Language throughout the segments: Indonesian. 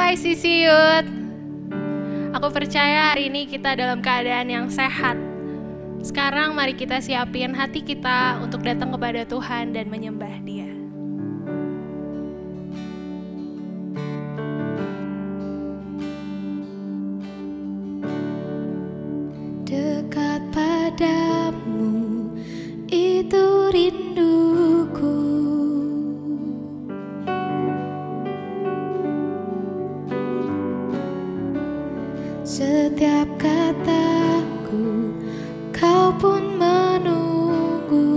ICC Youth. Aku percaya hari ini kita dalam keadaan yang sehat. Sekarang mari kita siapin hati kita untuk datang kepada Tuhan dan menyembah Dia. Dekat padamu itu rinduku. Setiap kataku kau pun menunggu.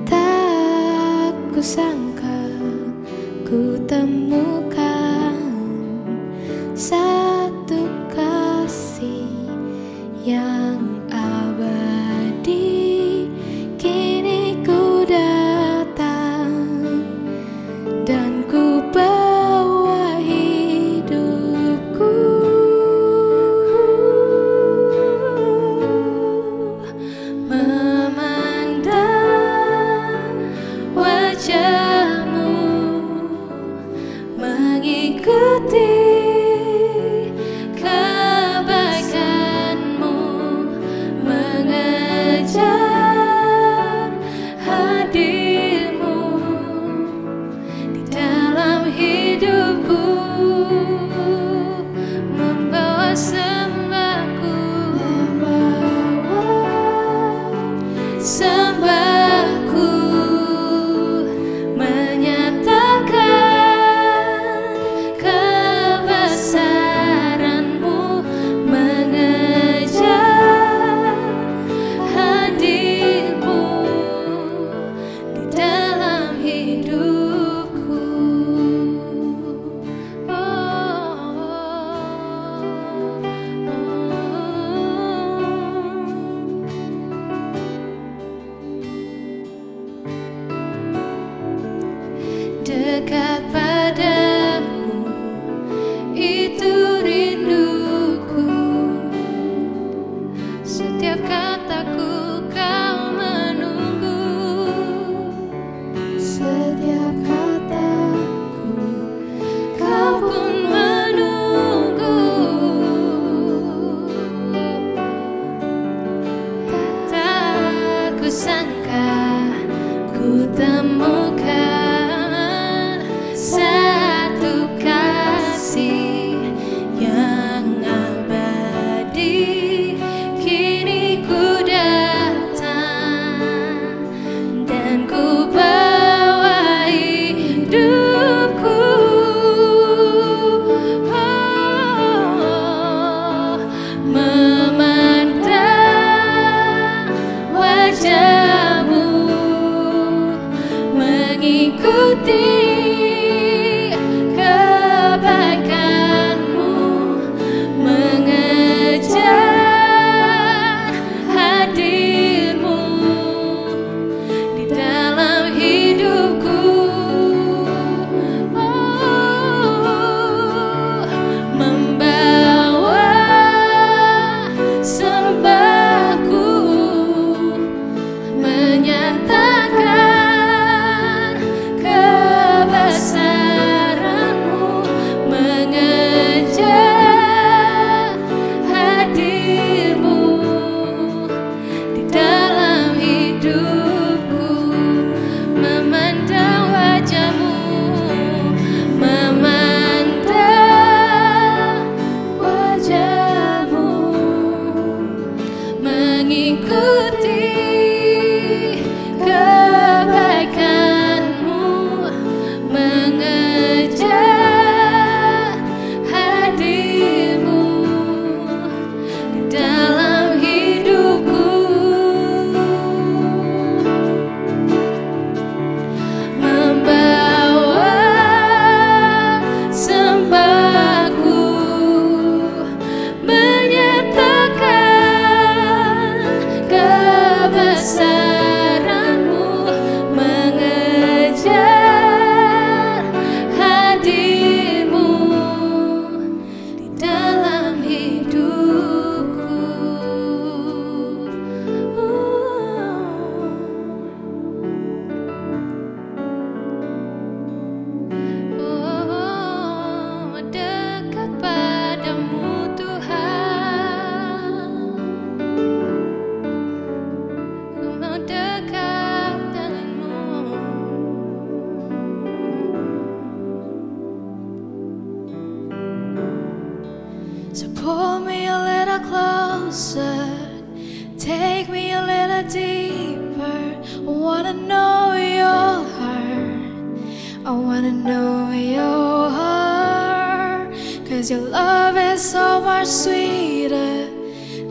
Tak kusangka ku temukan satu kasih yang abadi. Kini ku datang dan ku bawa hidupku, memandang wajah closer. Take me a little deeper. I wanna know your heart. I wanna know your heart. 'Cause your love is so much sweeter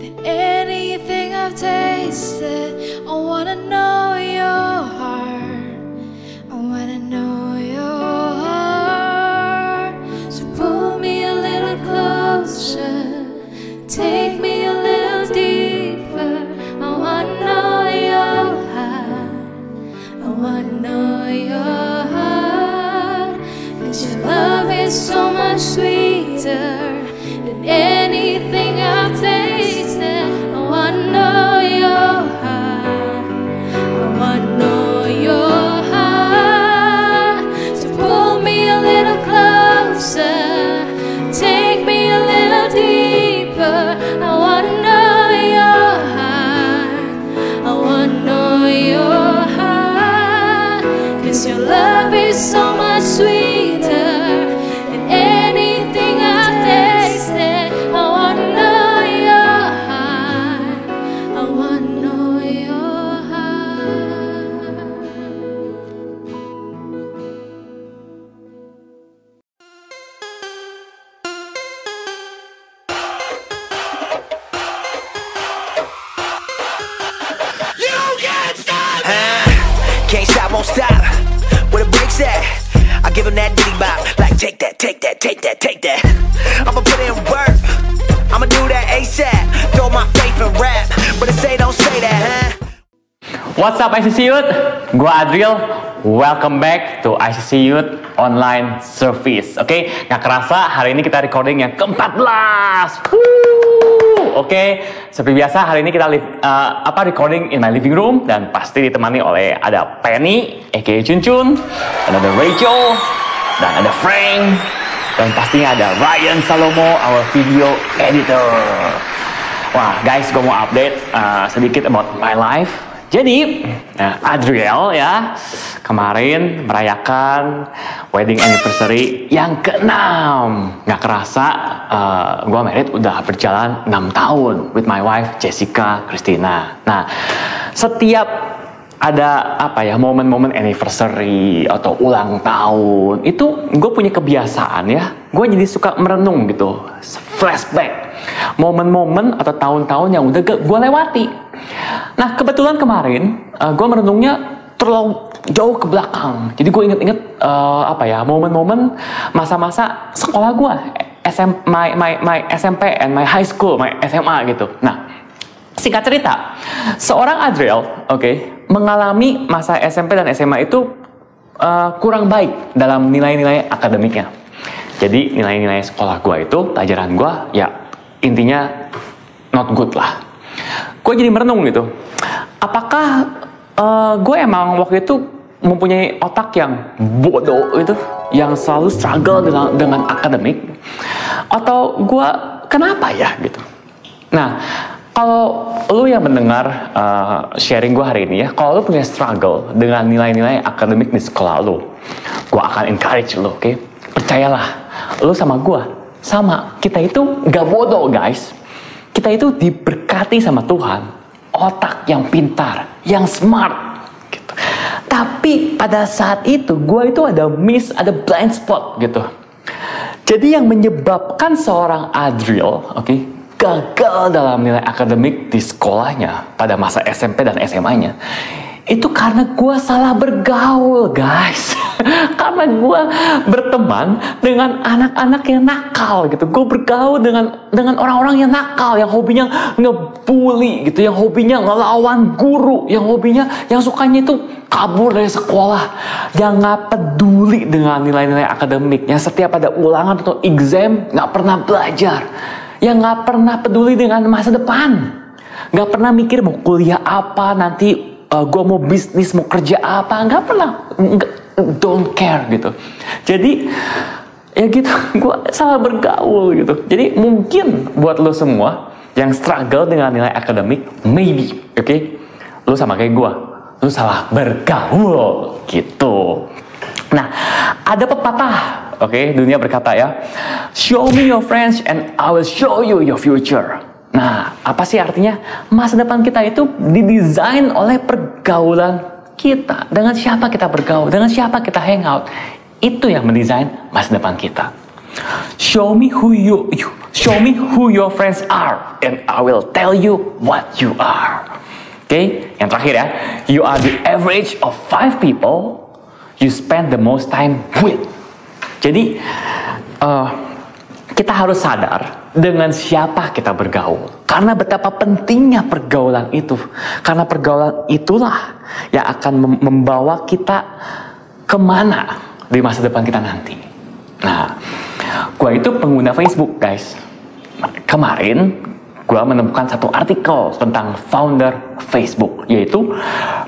than anything I've tasted. I wanna know your heart. I wanna know your heart. So pull me a little closer. Take me a little deeper. I wanna know your heart. I wanna know your heart. 'Cause your love is so much sweeter than anything I've tasted. I wanna know your heart. I wanna know your heart. So pull me a little closer. Take me a little deeper. I wanna know your heart. I wanna know your heart. 'Cause your love is so much sweeter than anything I've tasted. I wanna know your heart. I wanna know your heart. Can't stop, won't stop. Where the brakes at? I give him that diddy bop. Like take that, take that, take that, take that. I'ma put in work. I'ma do that ASAP. Throw my faith in rap. But they say don't say that, huh? What's up ICC Youth? Gua Adriel. Welcome back to ICC Youth Online Service. Oke, nggak kerasa hari ini kita recording yang ke-14. Oke, seperti biasa hari ini kita recording in my living room dan pasti ditemani oleh ada Penny, aka Chun, dan ada Rachel, dan ada Frank, dan pastinya ada Ryan Salomo, our video editor. Wah, guys, gue mau update sedikit about my life. Jadi, Adriel ya kemarin merayakan wedding anniversary yang ke-6. Nggak kerasa, gue married udah berjalan 6 tahun with my wife Jessica Christina. Nah, setiap ada momen-momen anniversary atau ulang tahun itu gue punya kebiasaan ya, gue jadi suka merenung gitu, flashback momen-momen atau tahun-tahun yang udah gue lewati. Nah, kebetulan kemarin gue merenungnya terlalu jauh ke belakang. Jadi gue inget-inget momen-momen masa-masa sekolah gue, my SMP and my high school, my SMA gitu. Nah, singkat cerita, seorang Adriel, mengalami masa SMP dan SMA itu kurang baik dalam nilai-nilai akademiknya. Jadi nilai-nilai sekolah gue itu, pelajaran gue, ya intinya not good lah. Gue jadi merenung gitu, apakah gue emang waktu itu mempunyai otak yang bodoh gitu, yang selalu struggle dengan akademik, atau gue kenapa ya gitu. Nah, kalau lu yang mendengar sharing gue hari ini ya, kalau lu punya struggle dengan nilai-nilai akademik di sekolah lu, gue akan encourage lu, oke? Percayalah, lu sama gue, kita itu gak bodoh guys. Kita itu diberkati sama Tuhan, otak yang pintar, yang smart, gitu. Tapi pada saat itu, gue itu ada blind spot gitu. Jadi yang menyebabkan seorang Adriel, gagal dalam nilai akademik di sekolahnya pada masa SMP dan SMA-nya, itu karena gue salah bergaul guys. Karena gue berteman dengan anak-anak yang nakal gitu. Gue bergaul dengan orang-orang yang nakal, yang hobinya ngebully gitu, yang hobinya ngelawan guru, yang sukanya itu kabur dari sekolah, yang nggak peduli dengan nilai-nilai akademik, yang setiap ada ulangan atau exam nggak pernah belajar, yang nggak pernah peduli dengan masa depan, nggak pernah mikir mau kuliah apa nanti. Gue mau bisnis, mau kerja apa, nggak pernah, don't care gitu. Jadi ya gitu, gue salah bergaul gitu. Jadi mungkin buat lo semua yang struggle dengan nilai akademik, maybe, lo sama kayak gue, lo salah bergaul gitu. Nah, ada pepatah, dunia berkata ya, show me your friends and I will show you your future. Nah, apa sih artinya? Masa depan kita itu didesain oleh pergaulan kita. Dengan siapa kita bergaul, dengan siapa kita hangout. Itu yang mendesain masa depan kita. Show me who your friends are, and I will tell you what you are. Oke, yang terakhir ya. You are the average of 5 people you spend the most time with. Jadi, kita harus sadar dengan siapa kita bergaul. Karena betapa pentingnya pergaulan itu. Karena pergaulan itulah yang akan membawa kita kemana di masa depan kita nanti. Nah, gue itu pengguna Facebook, guys. Kemarin, gue menemukan satu artikel tentang founder Facebook, yaitu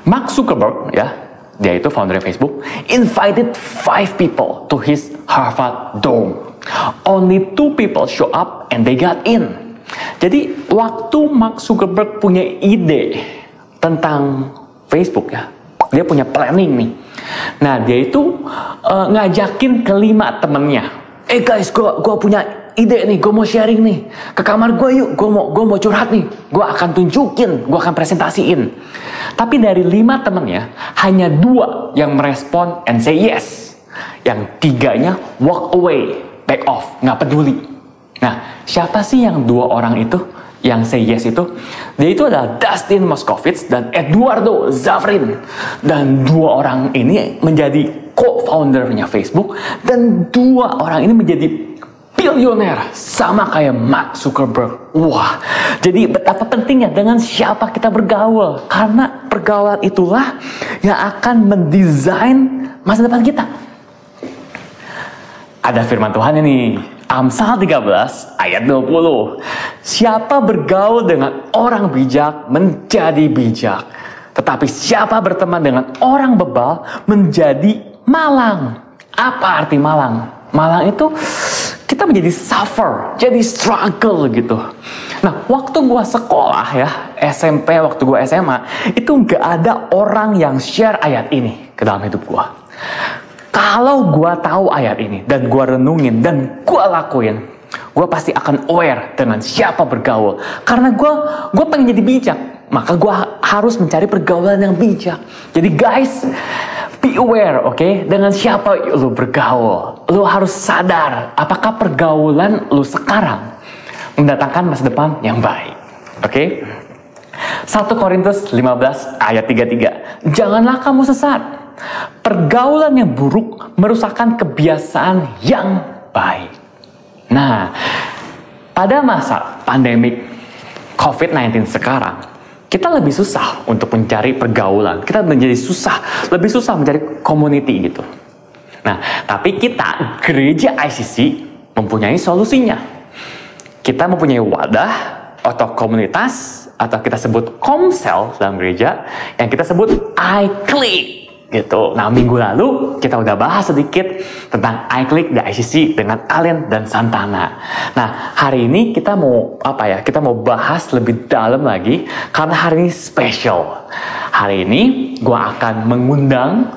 Mark Zuckerberg, ya. Dia itu founder Facebook, invited 5 people to his Harvard Dome. Only 2 people show up and they got in. Jadi waktu Mark Zuckerberg punya ide tentang Facebook ya, dia punya planning nih. Nah dia itu ngajakin ke-5 temennya. Guys, gue punya ide nih, gue mau sharing nih. Ke kamar gue yuk, gue mau curhat nih. Gue akan tunjukin, gue akan presentasiin. Tapi dari 5 temennya, hanya 2 yang merespon and say yes. Yang 3-nya walk away, back off, nggak peduli. Nah, siapa sih yang 2 orang itu? Yang say yes itu? Dia itu adalah Dustin Moskovitz dan Eduardo Zafrin. Dan 2 orang ini menjadi co-foundernya Facebook. Dan 2 orang ini menjadi bilioner sama kayak Mark Zuckerberg. Wah, jadi betapa pentingnya dengan siapa kita bergaul. Karena pergaulan itulah yang akan mendesain masa depan kita. Ada firman Tuhan ini, Amsal 13 ayat 20. Siapa bergaul dengan orang bijak menjadi bijak. Tetapi siapa berteman dengan orang bebal menjadi malang. Apa arti malang? Malang itu kita menjadi suffer, jadi struggle gitu. Nah, waktu gua sekolah ya, SMP, waktu gua SMA, itu nggak ada orang yang share ayat ini ke dalam hidup gua. Kalau gua tahu ayat ini dan gua renungin dan gua lakuin, gua pasti akan aware dengan siapa bergaul. Karena gua pengen jadi bijak, maka gua harus mencari pergaulan yang bijak. Jadi guys, be aware, oke? Dengan siapa lu bergaul. Lu harus sadar apakah pergaulan lu sekarang mendatangkan masa depan yang baik. Oke? 1 Korintus 15 ayat 33. Janganlah kamu sesat. Pergaulan yang buruk merusakkan kebiasaan yang baik. Nah, pada masa pandemik COVID-19 sekarang, kita lebih susah untuk mencari pergaulan. Kita menjadi lebih susah mencari community gitu. Nah, tapi kita, gereja ICC, mempunyai solusinya. Kita mempunyai wadah atau komunitas, atau kita sebut komsel dalam gereja, yang kita sebut iClick gitu. Nah, minggu lalu kita udah bahas sedikit tentang iClick di ICC dengan Allen dan Santana. Nah, hari ini kita mau Kita mau bahas lebih dalam lagi karena hari ini spesial. Hari ini gua akan mengundang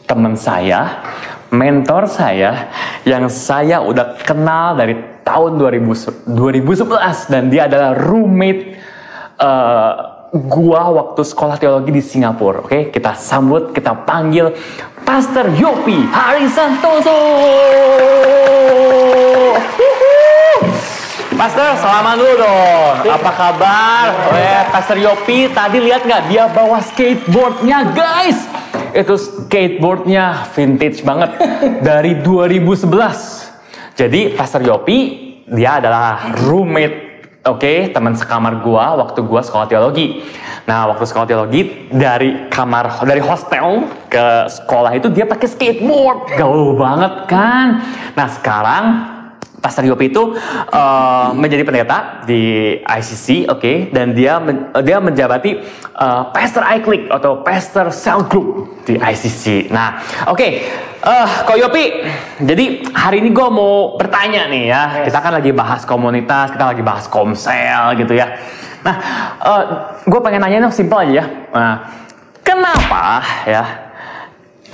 teman saya, mentor saya yang saya udah kenal dari tahun 2011 dan dia adalah roommate gua waktu sekolah teologi di Singapura. Oke, kita sambut, kita panggil Pastor Yopi Harisantoso. Pastor, selamat dulu dong. Apa kabar? Pastor Yopi, tadi lihat nggak dia bawa skateboardnya, guys? Itu skateboardnya vintage banget dari 2011. Jadi Pastor Yopi dia adalah roommate. Oke, teman sekamar gua waktu gua sekolah teologi. Nah, waktu sekolah teologi dari hostel ke sekolah itu dia pakai skateboard, gaul banget kan. Nah, sekarang Pastor Yopi itu menjadi pendeta di ICC, oke, dan dia menjabati Pastor iClick atau Pastor Cell Group di ICC. Nah, oke, Ko Yopi, jadi hari ini gue mau bertanya nih ya, kita kan lagi bahas komunitas, kita lagi bahas komsel gitu ya. Nah, gue pengen nanya dong, simpel aja ya. Nah, kenapa ya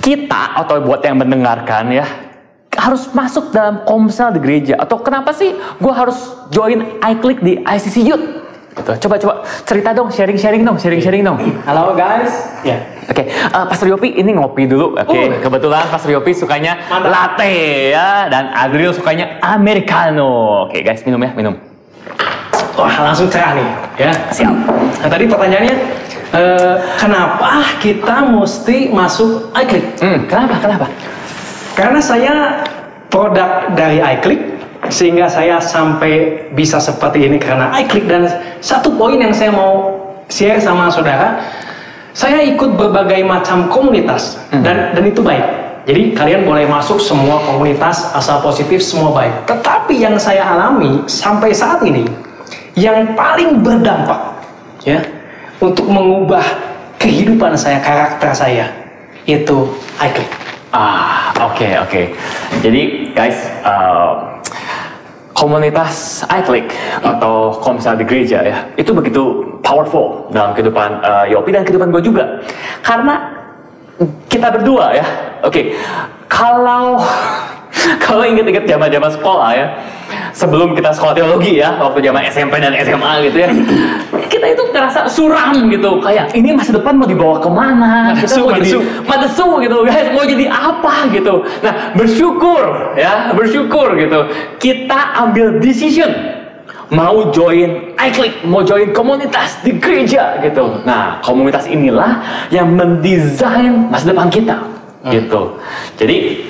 kita atau buat yang mendengarkan ya harus masuk dalam komsel di gereja, atau kenapa sih gue harus join iClick di ICC Youth? Gitu. Coba cerita dong, sharing dong. Halo guys. Ya. Oke, Pastor Yopi ini ngopi dulu. Oke, kebetulan Pastor Yopi sukanya latte ya, dan Adriel sukanya americano. Oke guys, minum ya, minum. Wah, langsung cerah nih, ya. Siap. Nah, tadi pertanyaannya, kenapa kita mesti masuk iClick? Kenapa? Karena saya produk dari iClick, sehingga saya sampai bisa seperti ini karena iClick. Dan satu poin yang saya mau share sama saudara, saya ikut berbagai macam komunitas dan itu baik. Jadi kalian boleh masuk semua komunitas, asal positif, semua baik. Tetapi yang saya alami sampai saat ini, yang paling berdampak ya untuk mengubah kehidupan saya, karakter saya, itu iClick. Oke. Jadi guys, komunitas iClick atau komsel di gereja ya, itu begitu powerful dalam kehidupan Yopi dan kehidupan gue juga. Karena kita berdua ya, kalau inget-inget zaman-zaman sekolah ya, sebelum kita sekolah teologi ya, waktu zaman SMP dan SMA gitu ya, kita itu ngerasa suram gitu, kayak ini masa depan mau dibawa kemana, kita mau jadi madesu gitu guys, mau jadi apa gitu. Nah, bersyukur gitu, kita ambil decision mau join iClick, mau join komunitas di gereja gitu. Nah, komunitas inilah yang mendesain masa depan kita gitu. Jadi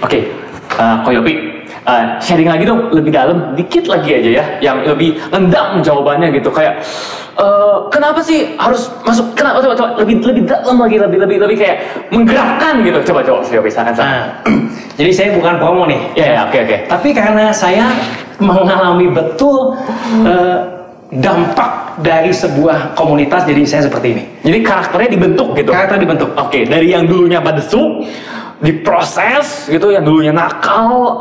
Ko Yopi, sharing lagi dong, lebih dalam dikit lagi aja ya, yang lebih lendang jawabannya gitu, kayak kenapa sih harus masuk, coba lebih dalam lagi, lebih kayak menggerakkan gitu. Coba Yopi, silakan. Jadi saya bukan promo nih. Oke. Tapi karena saya mengalami betul dampak dari sebuah komunitas, jadi saya seperti ini. Jadi karakternya dibentuk gitu. Oke, dari yang dulunya badesu, diproses gitu, yang dulunya nakal,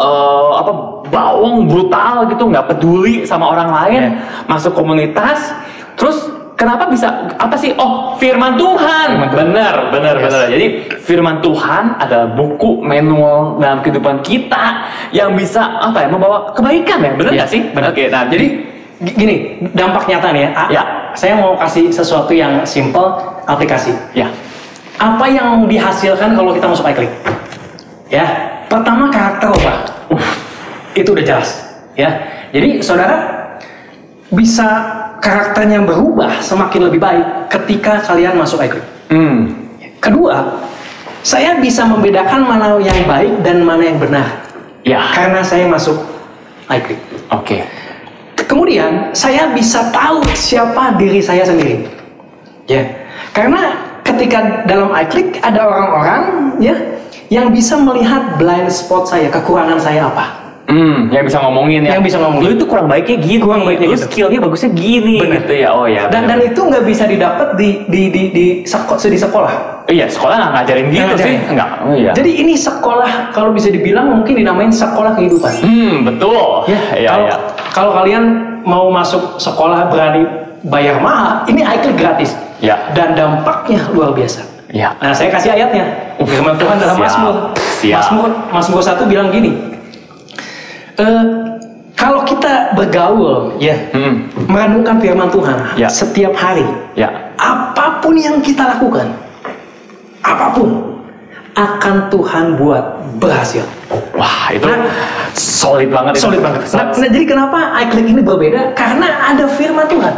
bawang, brutal gitu, nggak peduli sama orang lain, masuk komunitas, terus kenapa bisa firman Tuhan. Benar. Jadi firman Tuhan adalah buku manual dalam kehidupan kita yang bisa membawa kebaikan ya, benar nggak sih? Oke, nah jadi gini, dampak nyata nih ya. Saya mau kasih sesuatu yang simple, aplikasi. Ya. Apa yang dihasilkan kalau kita masuk iClick? Ya, pertama karakter ubah. Itu udah jelas. Ya, jadi saudara bisa karakternya berubah semakin lebih baik ketika kalian masuk iClick. Kedua, saya bisa membedakan mana yang baik dan mana yang benar. Ya. Karena saya masuk iClick. Oke. Kemudian saya bisa tahu siapa diri saya sendiri. Ya, karena ketika dalam iClick ada orang-orang ya yang bisa melihat blind spot saya, kekurangan saya apa. Yang bisa ngomongin ya. Yang bisa ngomongin. Lu itu kurang baiknya gini. Lu skillnya bagusnya gini. Bener. Gitu ya. Oh ya. Dan itu nggak bisa didapat di sekolah. Iya, sekolah nggak ngajarin gitu sih. Enggak. Oh iya. Jadi ini sekolah, kalau bisa dibilang mungkin dinamain sekolah kehidupan. Betul. Ya. Kalau kalian mau masuk sekolah berani bayar mahal, ini iClick gratis. Ya. Dan dampaknya luar biasa. Ya. Nah, saya kasih ayatnya. Firman Tuhan dalam Mazmur 1 bilang gini. Kalau kita bergaul ya, merenungkan firman Tuhan setiap hari, apapun yang kita lakukan, apapun akan Tuhan buat berhasil. Wah, itu solid banget. Nah, jadi kenapa iClick ini berbeda? Karena ada firman Tuhan.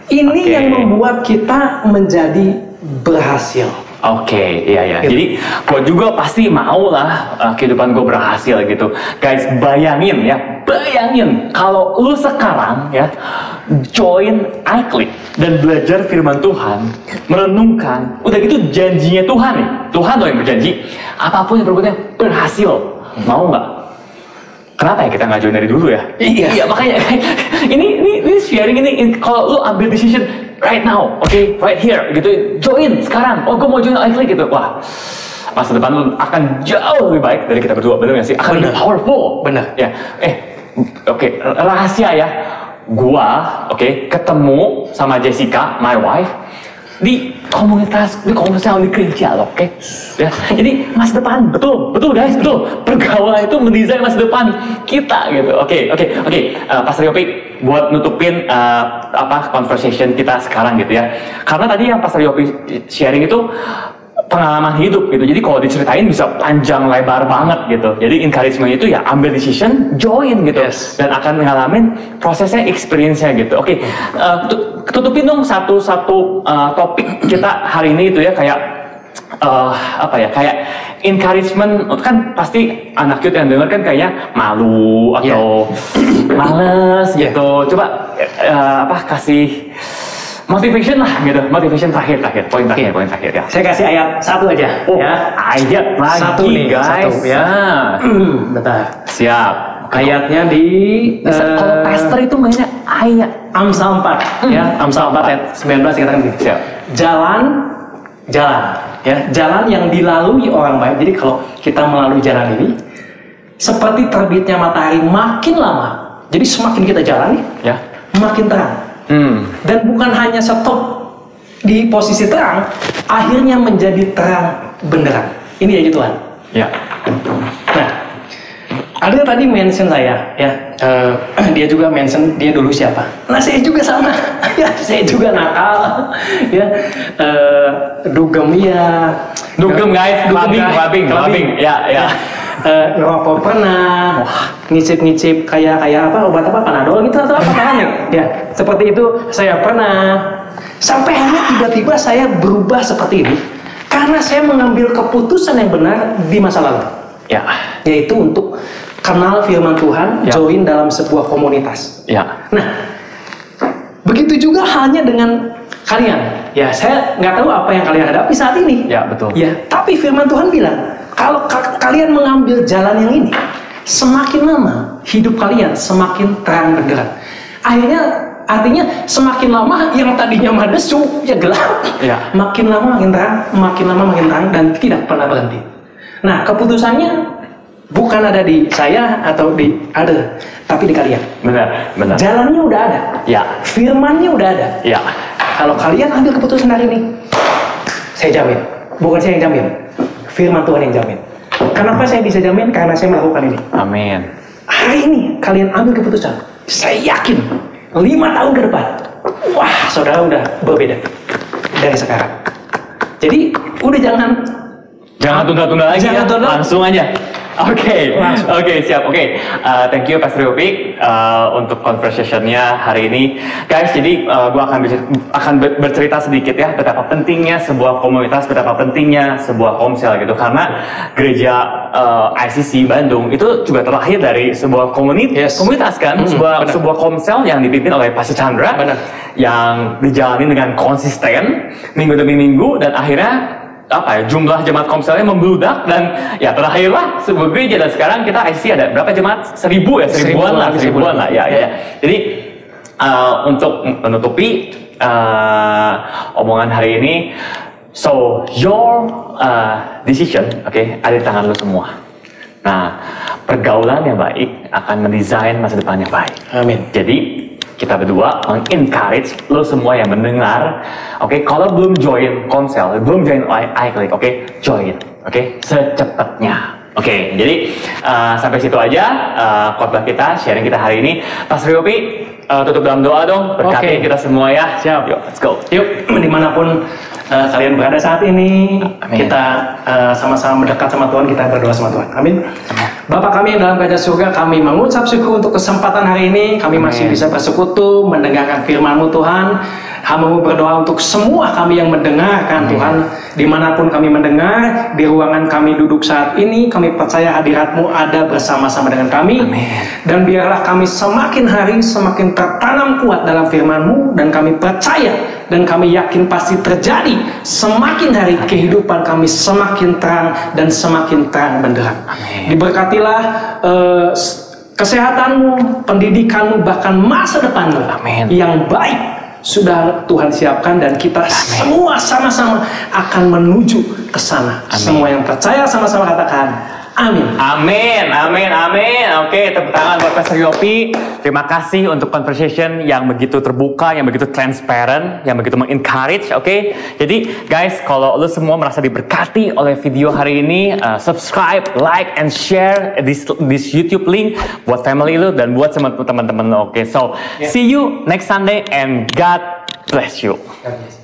Ini yang membuat kita menjadi berhasil. Oke, iya. Gitu. Jadi gue juga pasti mau lah kehidupan gue berhasil gitu. Guys, bayangin kalau lu sekarang ya join iClick dan belajar firman Tuhan, merenungkan, udah gitu janjinya Tuhan nih. Tuhan loh yang berjanji, apapun yang berbuatnya berhasil. Mau nggak? Kenapa ya kita nggak join dari dulu ya? Iya, makanya ini sharing ini kalau lu ambil decision right now, right here gitu, join sekarang. Gue mau join iClick gitu. Wah, masa depan lu akan jauh lebih baik dari kita berdua, bener nggak sih? Akan lebih powerful. Bener. Ya. Rahasia ya. Gua ketemu sama Jessica, my wife, di komunitas yang di gereja loh, ya. Jadi masa depan betul guys, betul. Pergaulan itu mendesain masa depan kita gitu. Pastor Yopi, buat nutupin conversation kita sekarang gitu ya. Karena tadi yang Pastor Yopi sharing itu pengalaman hidup gitu. Jadi kalau diceritain bisa panjang lebar banget gitu. Jadi encouragement itu ya ambil decision, join gitu. Yes. Dan akan ngalamin prosesnya, experience-nya gitu. Oke, tutupin dong satu topik kita hari ini itu ya, kayak kayak encouragement. Kan pasti anak youth yang denger kan kayaknya malu atau males gitu. Coba kasih motivation lah gitu, motivation terakhir, poin terakhir ya. Saya kasih ayat satu aja. Ayat lagi satu nih, guys. satu ya. Bentar. Siap. Ayatnya di kalau pastor itu mainnya ayat. Amsal 4 ya, Amsal 4 ayat 19 dikatakan begini. Siap. Jalan ya, jalan yang dilalui orang baik. Jadi kalau kita melalui jalan ini seperti terbitnya matahari makin lama. Jadi semakin kita jalani Ya. makin terang. Dan bukan hanya stop di posisi terang, akhirnya menjadi terang benderang. Ini aja Tuhan. Ya. Nah, ada tadi mention saya, ya, dia juga mention dia dulu siapa. Nah, saya juga sama, ya, saya juga nakal, ya, dugem ya, Dugem guys, clubbing, ya. Ngerokok pernah, ngicip-ngicip kayak apa obat apa Panadol gitu atau apa kan ya, seperti itu saya pernah. Sampai akhirnya tiba-tiba saya berubah seperti ini karena saya mengambil keputusan yang benar di masa lalu. Ya. Yaitu untuk kenal firman Tuhan, join dalam sebuah komunitas. Ya. Nah, begitu juga halnya dengan kalian. Ya, saya nggak tahu apa yang kalian hadapi saat ini. Ya, betul. Ya, tapi firman Tuhan bilang, kalau kalian mengambil jalan yang ini, semakin lama hidup kalian semakin terang benderang. Artinya semakin lama yang tadinya madesu ya gelap. Ya. Makin lama makin terang dan tidak pernah berhenti. Nah, keputusannya bukan ada di saya atau di other, tapi di kalian. Benar. Jalannya udah ada. Ya. Firmannya udah ada. Ya. Kalau kalian ambil keputusan hari ini, saya jamin. Bukan saya yang jamin, firman Tuhan yang jamin. Kenapa saya bisa jamin? Karena saya melakukan ini. Amin. Hari ini kalian ambil keputusan, saya yakin 5 tahun ke depan, wah, saudara udah berbeda dari sekarang. Jadi udah jangan tunda-tunda lagi. Jangan tunda. Langsung aja. Oke, siap. Thank you Pastor Yopi untuk conversation-nya hari ini, guys. Jadi gue akan bercerita sedikit ya betapa pentingnya sebuah komunitas, betapa pentingnya sebuah komsel gitu. Karena gereja ICC Bandung itu juga terlahir dari sebuah komunitas kan, sebuah komsel yang dipimpin oleh Pastor Chandra, yang dijalani dengan konsisten minggu demi minggu, dan akhirnya jumlah jemaat komselnya membludak, dan ya terakhirlah sebuah gereja. Dan sekarang kita ICC ada berapa jemaat? 1000 lah, seribuan lah ya. Jadi untuk menutupi omongan hari ini, so your decision, ada di tangan lu semua. Nah, pergaulan yang baik akan mendesain masa depan yang baik. Amin. Jadi kita berdua encourage lo semua yang mendengar, kalau belum join komsel, belum join iClick, join, secepatnya. Jadi sampai situ aja khotbah kita, sharing kita hari ini. Pastor Yopi, tutup dalam doa dong, berkati kita semua ya. Siap. Yuk, let's go. Yuk, dimanapun kalian berada saat ini, Amin. kita sama-sama mendekat sama Tuhan, kita berdoa sama Tuhan. Amin. Bapak kami yang dalam kerajaan surga, kami mengucap syukur untuk kesempatan hari ini. Kami masih bisa bersekutu, mendengarkan firman-Mu Tuhan. Hamba-Mu berdoa untuk semua kami yang mendengarkan Tuhan. Dimanapun kami mendengar, di ruangan kami duduk saat ini, kami percaya hadirat-Mu ada bersama-sama dengan kami. Dan biarlah kami semakin hari semakin tertanam kuat dalam firman-Mu. Dan kami percaya dan kami yakin pasti terjadi. Semakin hari kehidupan kami semakin terang dan semakin terang benderang. Diberkatilah kesehatanmu, pendidikanmu, bahkan masa depanmu yang baik sudah Tuhan siapkan, dan kita semua sama-sama akan menuju ke sana. Semua yang percaya sama-sama katakan Amin. Amin, amin, amin. Oke, tepuk tangan buat Pastor Yopi. Terima kasih untuk conversation yang begitu terbuka, yang begitu transparent, yang begitu mengencourage. Oke, jadi guys, kalau lu semua merasa diberkati oleh video hari ini, subscribe, like, and share this YouTube link buat family lu dan buat teman-teman lu. Oke, so see you next Sunday and God bless you. God bless.